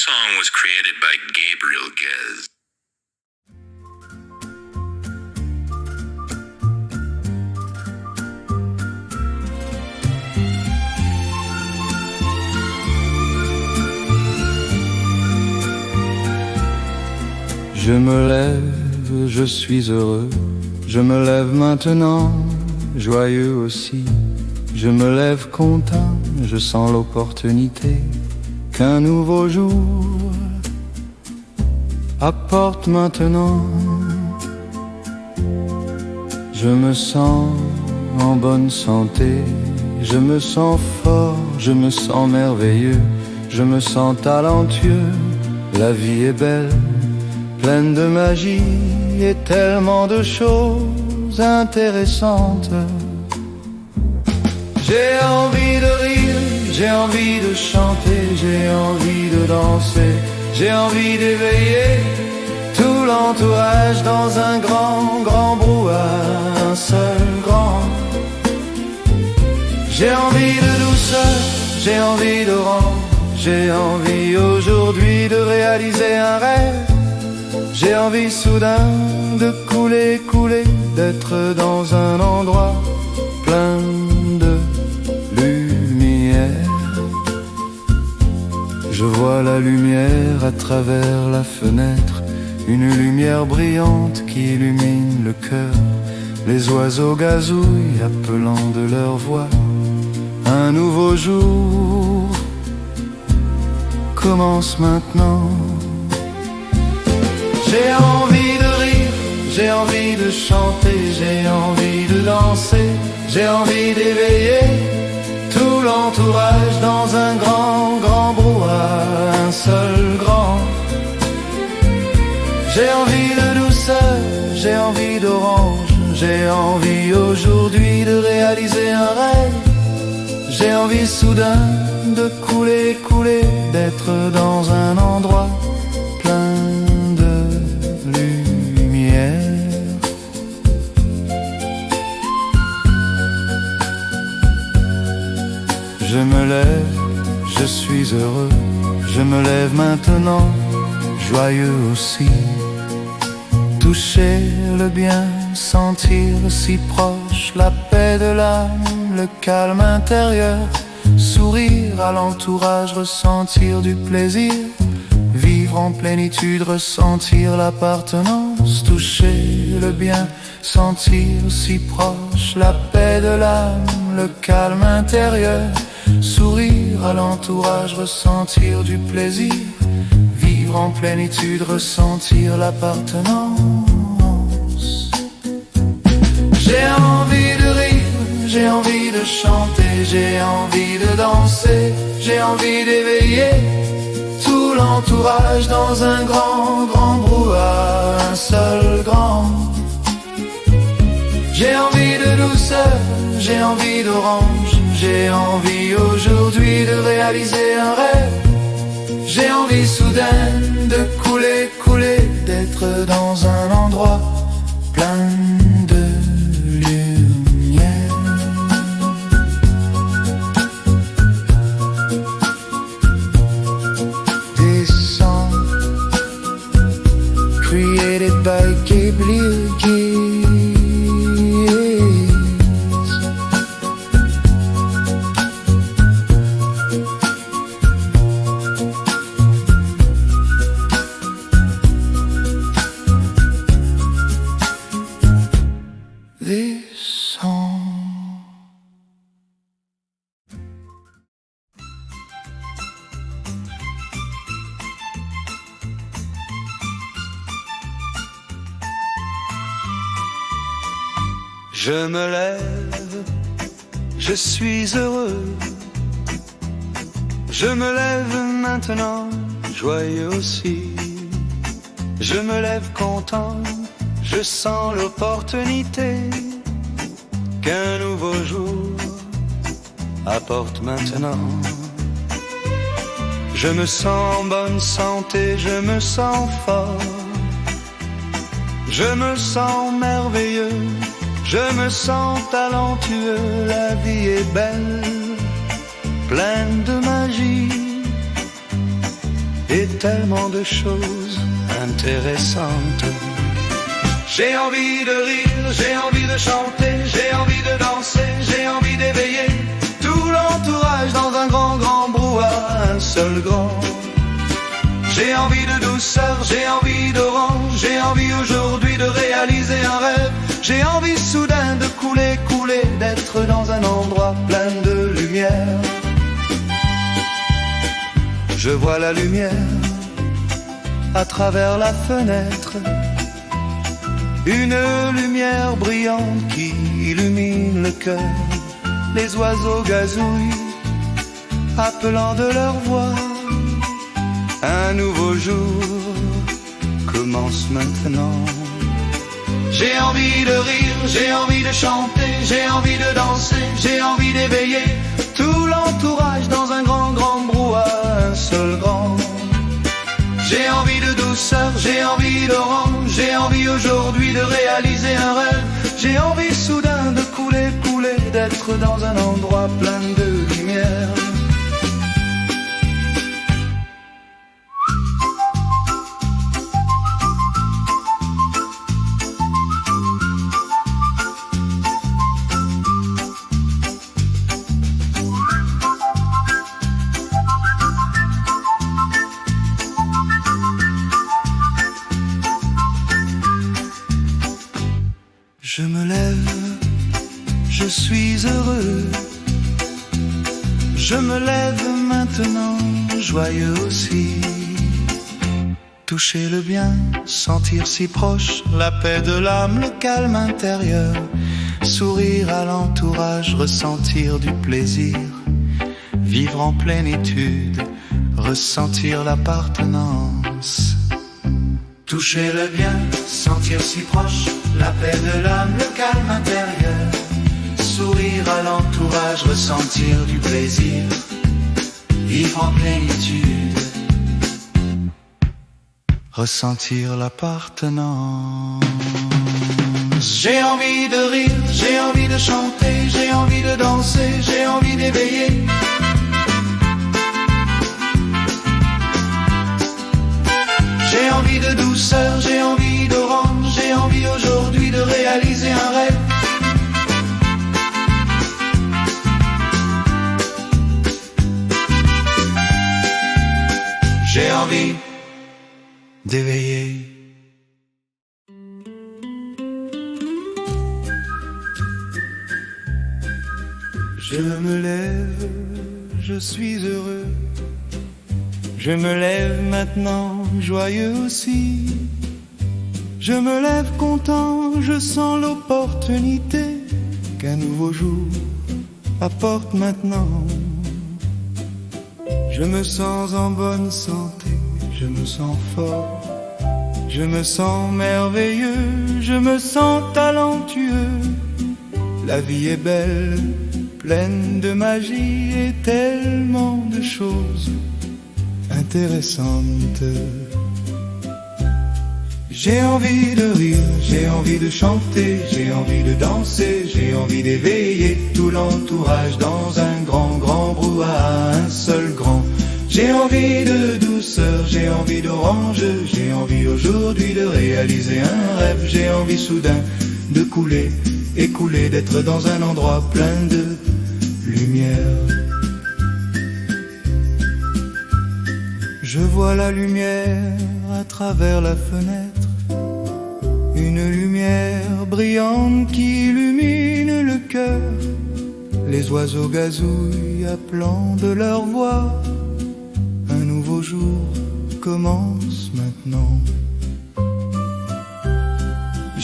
song was created by Gabriel Guez. Je me lève, je suis heureux, je me lève maintenant, joyeux aussi. Je me lève content, je sens l'opportunité qu'un nouveau jour apporte maintenant. Je me sens en bonne santé, je me sens fort, je me sens merveilleux, je me sens talentueux, la vie est belle, pleine de magie et tellement de choses intéressantes. J'ai envie de rire, j'ai envie de chanter, j'ai envie de danser, j'ai envie d'éveiller tout l'entourage dans un grand, grand brouhaha, un seul grand. J'ai envie de douceur, j'ai envie d'orange, j'ai envie aujourd'hui de réaliser un rêve. J'ai envie soudain de couler, couler, d'être dans un endroit plein de lumière. Je vois la lumière à travers la fenêtre, une lumière brillante qui illumine le cœur. Les oiseaux gazouillent appelant de leur voix. Un nouveau jour commence maintenant. J'ai envie de rire, j'ai envie de chanter, j'ai envie de danser, j'ai envie d'éveiller tout l'entourage dans un grand, grand brouhaha, un seul grand. J'ai envie de douceur, j'ai envie d'orange, j'ai envie aujourd'hui de réaliser un rêve. J'ai envie soudain de couler, couler, d'être dans un endroit plein de lumière. Je me lève, je suis heureux, je me lève maintenant, joyeux aussi. Toucher le bien, sentir si proche la paix de l'âme, le calme intérieur, sourire à l'entourage, ressentir du plaisir, vivre en plénitude, ressentir l'appartenance. Toucher le bien, sentir si proche la paix de l'âme, le calme intérieur, sourire à l'entourage, ressentir du plaisir, vivre en plénitude, ressentir l'appartenance. J'ai envie de rire, j'ai envie de chanter, j'ai envie de danser, j'ai envie d'éveiller tout l'entourage dans un grand, grand brouhaha, un seul grand. J'ai envie de douceur, j'ai envie d'orange, j'ai envie aujourd'hui de réaliser un rêve. J'ai envie soudain de couler, couler, d'être dans un endroit plein de lumière. Des sons created by Gabriel Guez. Je me lève, je suis heureux. Je me lève maintenant, joyeux aussi. Je me lève content, je sens l'opportunité qu'un nouveau jour apporte maintenant. Je me sens en bonne santé, je me sens fort. Je me sens merveilleux, je me sens talentueux. La vie est belle, pleine de magie et tellement de choses intéressantes. J'ai envie de rire, j'ai envie de chanter, j'ai envie de danser, j'ai envie d'éveiller tout l'entourage dans un grand, grand brouhaha, un seul grand. J'ai envie de douceur, j'ai envie d'orange, j'ai envie aujourd'hui de réaliser un rêve. J'ai envie soudain de couler, couler, d'être dans un endroit plein de lumière. Je vois la lumière à travers la fenêtre, une lumière brillante qui illumine le cœur. Les oiseaux gazouillent, appelant de leur voix. Un nouveau jour commence maintenant. J'ai envie de rire, j'ai envie de chanter, j'ai envie de danser, j'ai envie d'éveiller tout l'entourage dans un grand, grand brouhaha, un seul grand. J'ai envie de douceur, j'ai envie d'orange, j'ai envie aujourd'hui de réaliser un rêve. J'ai envie soudain de couler, couler, d'être dans un endroit plein de lumière. Je me lève, je suis heureux. Je me lève maintenant, joyeux aussi. Toucher le bien, sentir si proche la paix de l'âme, le calme intérieur. Sourire à l'entourage, ressentir du plaisir. Vivre en plénitude, ressentir l'appartenance. Toucher le bien, sentir si proche la paix de l'âme, le calme intérieur. Sourire à l'entourage, ressentir du plaisir. Vivre en plénitude, ressentir l'appartenance. J'ai envie de rire, j'ai envie de chanter, j'ai envie de danser, j'ai envie d'éveiller j'ai envie de douceur, j'ai envie d'orange, j'ai envie aujourd'hui de réaliser un rêve. J'ai envie d'éveiller. Je me lève, je suis heureux. Je me lève maintenant, joyeux aussi. Je me lève content, je sens l'opportunité qu'un nouveau jour apporte maintenant. Je me sens en bonne santé, je me sens fort, je me sens merveilleux, je me sens talentueux. La vie est belle, pleine de magie et tellement de choses intéressante. J'ai envie de rire, j'ai envie de chanter, j'ai envie de danser, j'ai envie d'éveiller tout l'entourage dans un grand, grand brouhaha, un seul grand. J'ai envie de douceur, j'ai envie d'orange, j'ai envie aujourd'hui de réaliser un rêve. J'ai envie soudain de couler, écouler, d'être dans un endroit plein de lumière. Je vois la lumière à travers la fenêtre, une lumière brillante qui illumine le cœur. Les oiseaux gazouillent appelant de leur voix. Un nouveau jour commence maintenant.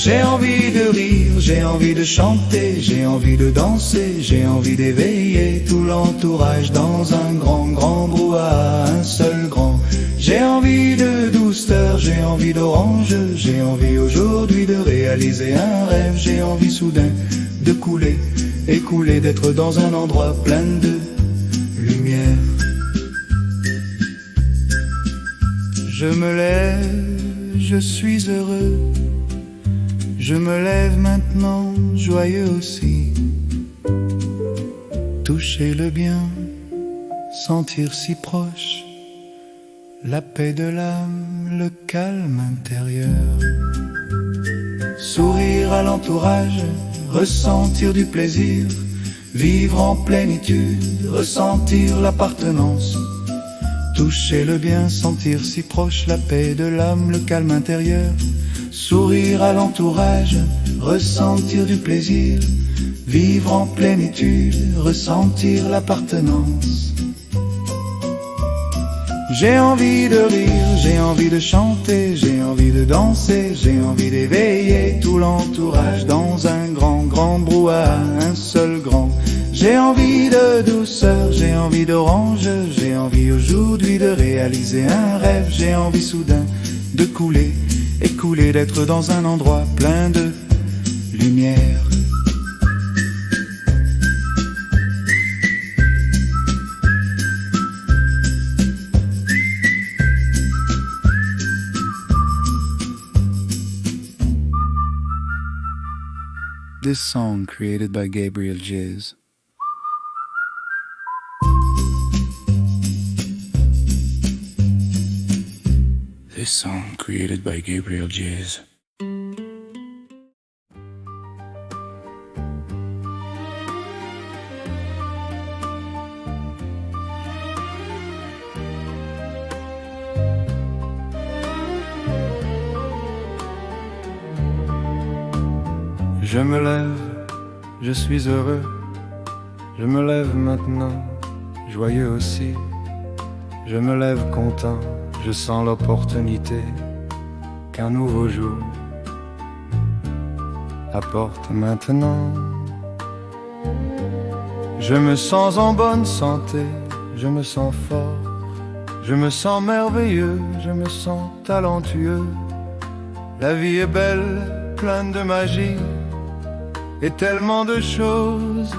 J'ai envie de rire, j'ai envie de chanter, j'ai envie de danser, j'ai envie d'éveiller tout l'entourage dans un grand, grand brouhaha, un seul grand. J'ai envie de douceur, j'ai envie d'orange, j'ai envie aujourd'hui de réaliser un rêve. J'ai envie soudain de couler, écouler, d'être dans un endroit plein de lumière. Je me lève, je suis heureux. Je me lève maintenant, joyeux aussi. Toucher le bien, sentir si proche la paix de l'âme, le calme intérieur. Sourire à l'entourage, ressentir du plaisir, vivre en plénitude, ressentir l'appartenance. Toucher le bien, sentir si proche la paix de l'âme, le calme intérieur. Sourire à l'entourage, ressentir du plaisir, vivre en plénitude, ressentir l'appartenance. J'ai envie de rire, j'ai envie de chanter, j'ai envie de danser, j'ai envie d'éveiller tout l'entourage dans un grand, grand brouhaha, un seul grand. J'ai envie de douceur, j'ai envie d'orange, j'ai envie aujourd'hui de réaliser un rêve, j'ai envie soudain de couler, écouler, d'être dans un endroit plein de lumière. This song created by Gabriel Jizz. This song created by Gabriel Jizz. Je me lève, je suis heureux. Je me lève maintenant, joyeux aussi. Je me lève content, je sens l'opportunité qu'un nouveau jour apporte maintenant. Je me sens en bonne santé, je me sens fort, je me sens merveilleux, je me sens talentueux. La vie est belle, pleine de magie, et tellement de choses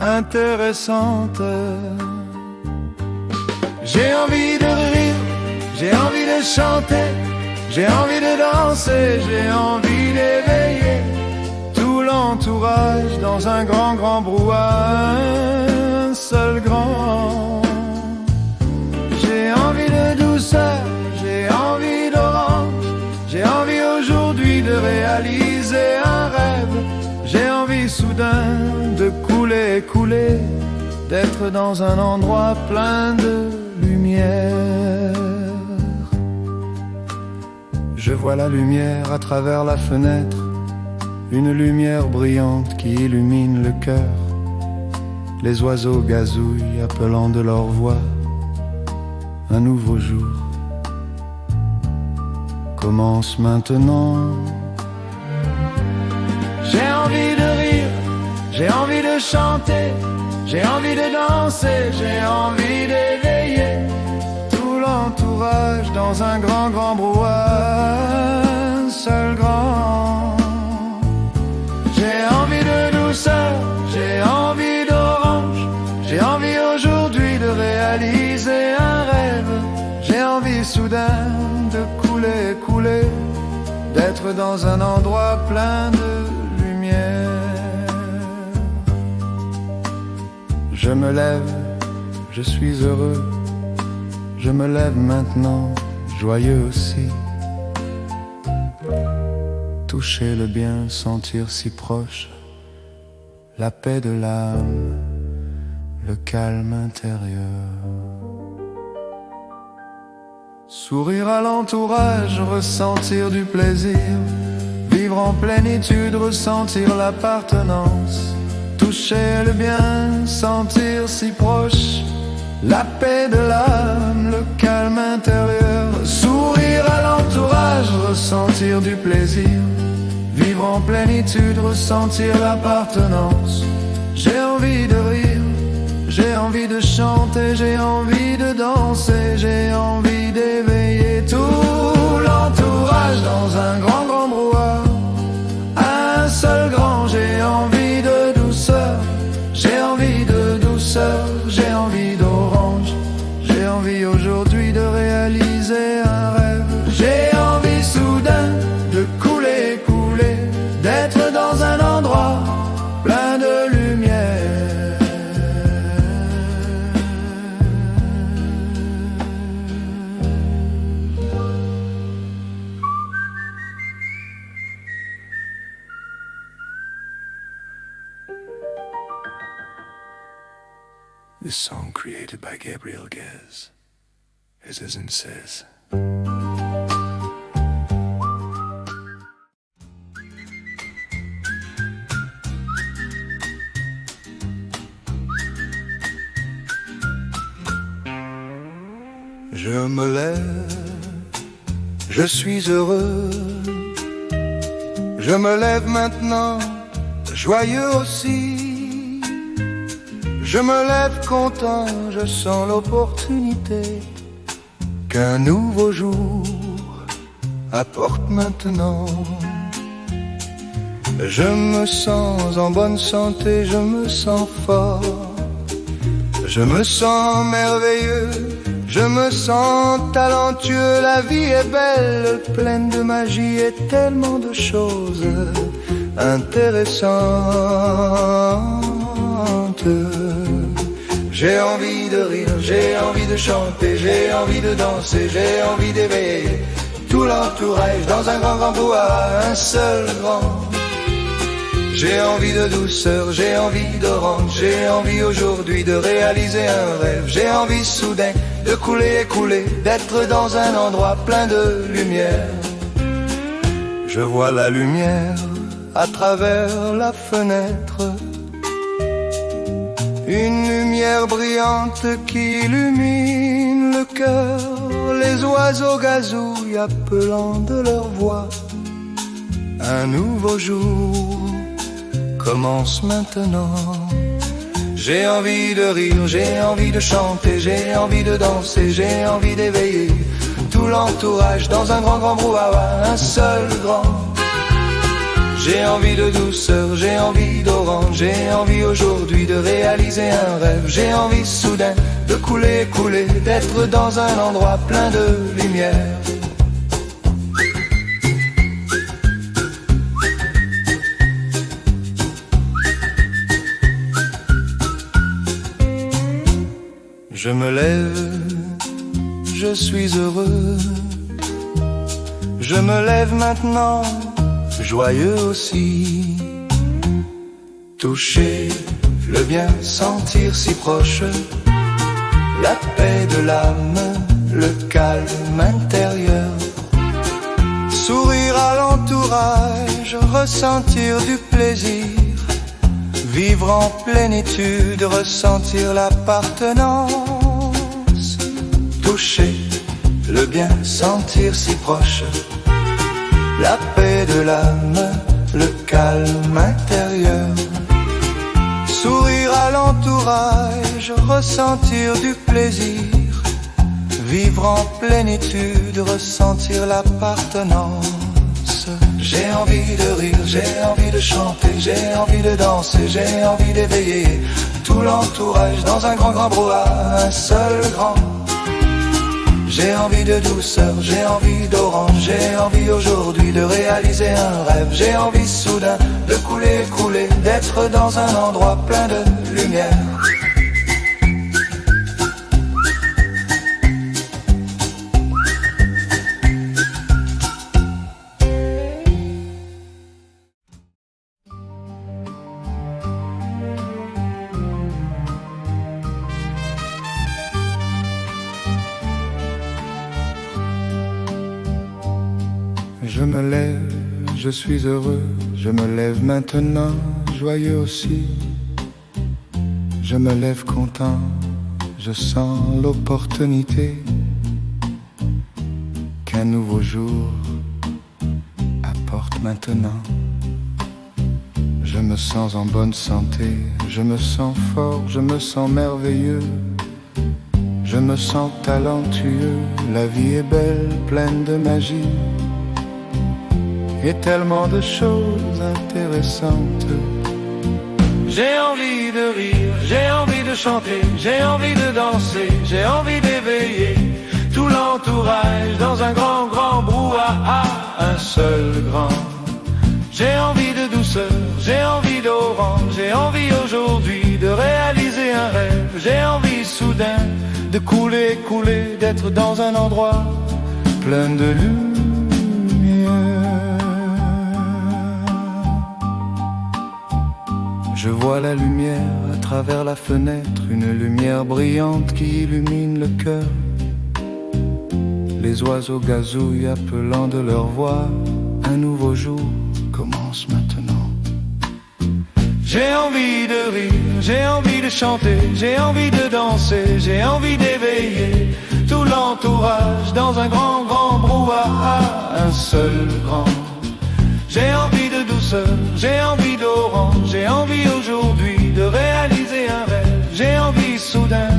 intéressantes. J'ai envie de rire, j'ai envie de chanter, j'ai envie de danser, j'ai envie d'éveiller tout l'entourage dans un grand, grand brouhaha, un seul grand. J'ai envie de douceur, j'ai envie d'orange, j'ai envie aujourd'hui de réaliser un rêve. J'ai envie soudain de couler, couler, d'être dans un endroit plein de lumière. Je vois la lumière à travers la fenêtre, une lumière brillante qui illumine le cœur. Les oiseaux gazouillent appelant de leur voix. Un nouveau jour commence maintenant. J'ai envie de rire, j'ai envie de chanter, j'ai envie de danser, j'ai envie d'éveiller tout l'entourage dans un grand, grand brouhaha, un seul grand. J'ai envie de douceur, j'ai envie d'orange, j'ai envie aujourd'hui de réaliser un rêve. J'ai envie soudain de couler, couler, d'être dans un endroit plein de lumière. Je me lève, je suis heureux. Je me lève maintenant, joyeux aussi. Toucher le bien, sentir si proche la paix de l'âme, le calme intérieur. Sourire à l'entourage, ressentir du plaisir, vivre en plénitude, ressentir l'appartenance. Toucher le bien, sentir si proche la paix de l'âme, le calme intérieur. Sourire à l'entourage, ressentir du plaisir, vivre en plénitude, ressentir l'appartenance. J'ai envie de rire, j'ai envie de chanter, j'ai envie de danser, j'ai envie d'éveiller tout l'entourage dans un grand, grand brouhaha, un seul grand. J'ai envie de douceur, j'ai envie de douceur, j'ai envie d'orange, j'ai envie aujourd'hui de réaliser un rêve. J'ai envie soudain de couler, couler, d'être dans un endroit plein de lumière. This song created by Gabriel Guez, as it says. Je me lève, je suis heureux. Je me lève maintenant, joyeux aussi. Je me lève content, je sens l'opportunité qu'un nouveau jour apporte maintenant. Je me sens en bonne santé, je me sens fort. Je me sens merveilleux, je me sens talentueux. La vie est belle, pleine de magie et tellement de choses intéressantes. J'ai envie de rire, j'ai envie de chanter, j'ai envie de danser, j'ai envie d'éveiller tout l'entourage dans un grand brouhaha, un seul grand. J'ai envie de douceur, j'ai envie d'orange, j'ai envie aujourd'hui de réaliser un rêve. J'ai envie soudain de couler et couler, d'être dans un endroit plein de lumière. Je vois la lumière à travers la fenêtre, une lumière brillante qui illumine le cœur. Les oiseaux gazouillent appelant de leur voix. Un nouveau jour commence maintenant. J'ai envie de rire, j'ai envie de chanter, j'ai envie de danser, j'ai envie d'éveiller tout l'entourage dans un grand brouhaha, un seul grand. J'ai envie de douceur, j'ai envie d'orange, j'ai envie aujourd'hui de réaliser un rêve. J'ai envie soudain de couler et couler, d'être dans un endroit plein de lumière. Je me lève, je suis heureux. Je me lève maintenant, joyeux aussi. Toucher le bien, sentir si proche, la paix de l'âme, le calme intérieur. Sourire à l'entourage, ressentir du plaisir. Vivre en plénitude, ressentir l'appartenance. Toucher le bien, sentir si proche, la paix de l'âme, le calme intérieur. Sourire à l'entourage, ressentir du plaisir. Vivre en plénitude, ressentir l'appartenance. J'ai envie de rire, j'ai envie de chanter, j'ai envie de danser, j'ai envie d'éveiller tout l'entourage dans un grand brouhaha, un seul grand. J'ai envie de douceur, j'ai envie d'orange, j'ai envie aujourd'hui de réaliser un rêve. J'ai envie soudain de couler et couler, d'être dans un endroit plein de lumière. Je me lève, je suis heureux, je me lève maintenant, joyeux aussi. Je me lève content, je sens l'opportunité qu'un nouveau jour apporte maintenant. Je me sens en bonne santé, je me sens fort, je me sens merveilleux. Je me sens talentueux, la vie est belle, pleine de magie. Et tellement de choses intéressantes. J'ai envie de rire, j'ai envie de chanter, j'ai envie de danser, j'ai envie d'éveiller tout l'entourage dans un grand brouhaha, un seul grand. J'ai envie de douceur, j'ai envie d'orange, j'ai envie aujourd'hui de réaliser un rêve. J'ai envie soudain de couler, d'être dans un endroit plein de lumière. Je vois la lumière à travers la fenêtre, une lumière brillante qui illumine le cœur. Les oiseaux gazouillent appelant de leur voix. Un nouveau jour commence maintenant. J'ai envie de rire, j'ai envie de chanter, j'ai envie de danser, j'ai envie d'éveiller tout l'entourage dans un grand, grand brouhaha, un seul grand. J'ai envie de douceur, j'ai envie d'orange, j'ai envie aujourd'hui de réaliser un rêve. J'ai envie soudain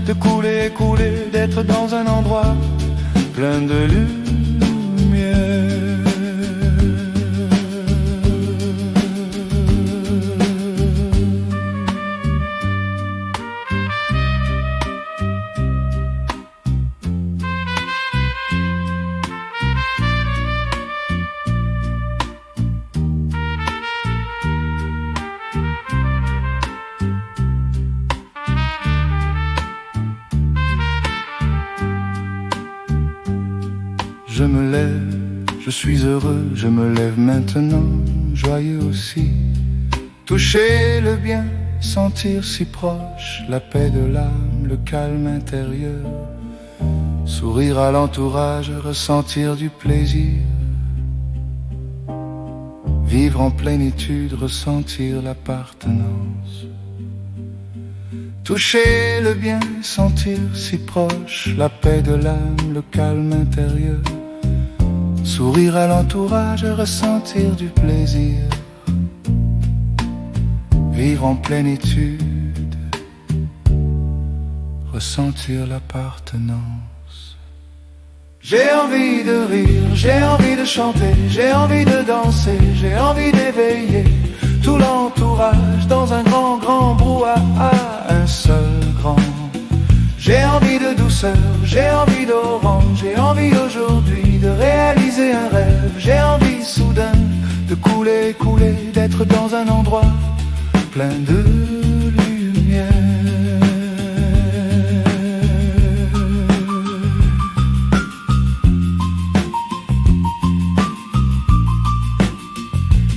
de couler, couler, d'être dans un endroit plein de lumière. Je me lève, je suis heureux, je me lève maintenant, joyeux aussi. Toucher le bien, sentir si proche, la paix de l'âme, le calme intérieur. Sourire à l'entourage, ressentir du plaisir. Vivre en plénitude, ressentir l'appartenance. Toucher le bien, sentir si proche, la paix de l'âme, le calme intérieur. Sourire à l'entourage, ressentir du plaisir. Vivre en plénitude, ressentir l'appartenance. J'ai envie de rire, j'ai envie de chanter, j'ai envie de danser, j'ai envie d'éveiller tout l'entourage dans un grand, grand brouhaha, un seul grand. J'ai envie de douceur, j'ai envie d'orange, j'ai envie aujourd'hui de réaliser un rêve. J'ai envie soudain de couler, couler, d'être dans un endroit plein de lumière.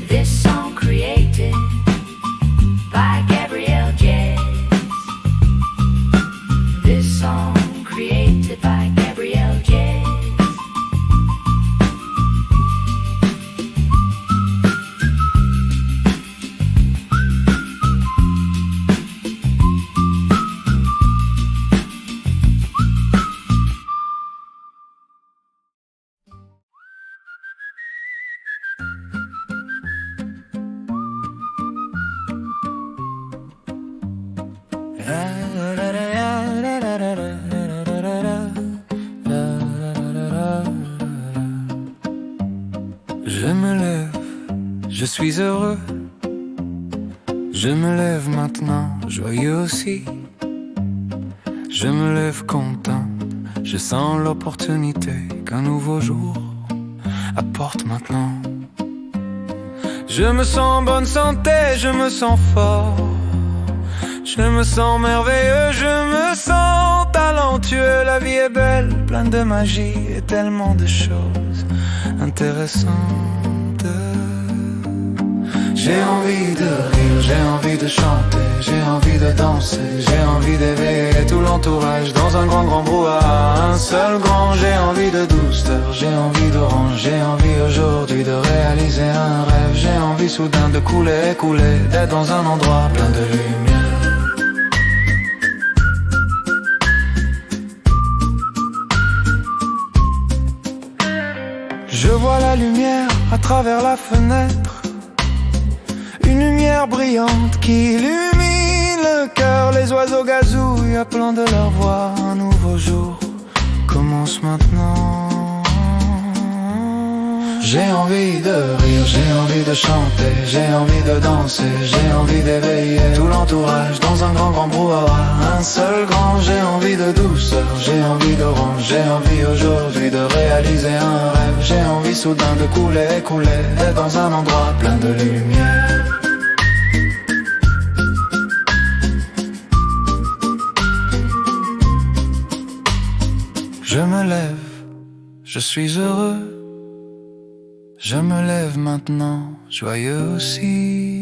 This song created by Gabriel Jazz. This song created by Gabriel Jazz. Je me lève, je suis heureux. Je me lève maintenant, joyeux aussi. Je me lève content, je sens l'opportunité qu'un nouveau jour apporte maintenant. Je me sens en bonne santé, je me sens fort. Je me sens merveilleux, je me sens talentueux. La vie est belle, pleine de magie et tellement de choses intéressantes. J'ai envie de rire, j'ai envie de chanter, j'ai envie de danser, j'ai envie d'éveiller tout l'entourage dans un grand, grand brouhaha, un seul grand. J'ai envie de douceur, j'ai envie d'orange, j'ai envie aujourd'hui de réaliser un rêve. J'ai envie soudain de couler, couler, d'être dans un endroit plein de lumière. Je vois la lumière à travers la fenêtre, une lumière brillante qui illumine le cœur. Les oiseaux gazouillent appelant de leur voix. Un nouveau jour commence maintenant. J'ai envie de rire, j'ai envie de chanter, j'ai envie de danser, j'ai envie d'éveiller tout l'entourage dans un grand, grand brouhaha, un seul grand. J'ai envie de douceur, j'ai envie d'orange, j'ai envie aujourd'hui de réaliser un rêve. J'ai envie soudain de couler, couler, d'être dans un endroit plein de lumière. Je me lève, je suis heureux. Je me lève maintenant, joyeux aussi.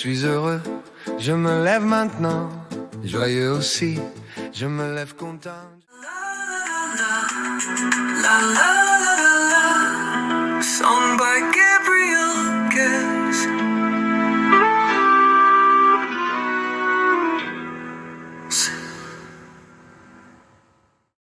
suis heureux, je me lève maintenant, joyeux aussi, je me lève content. Song by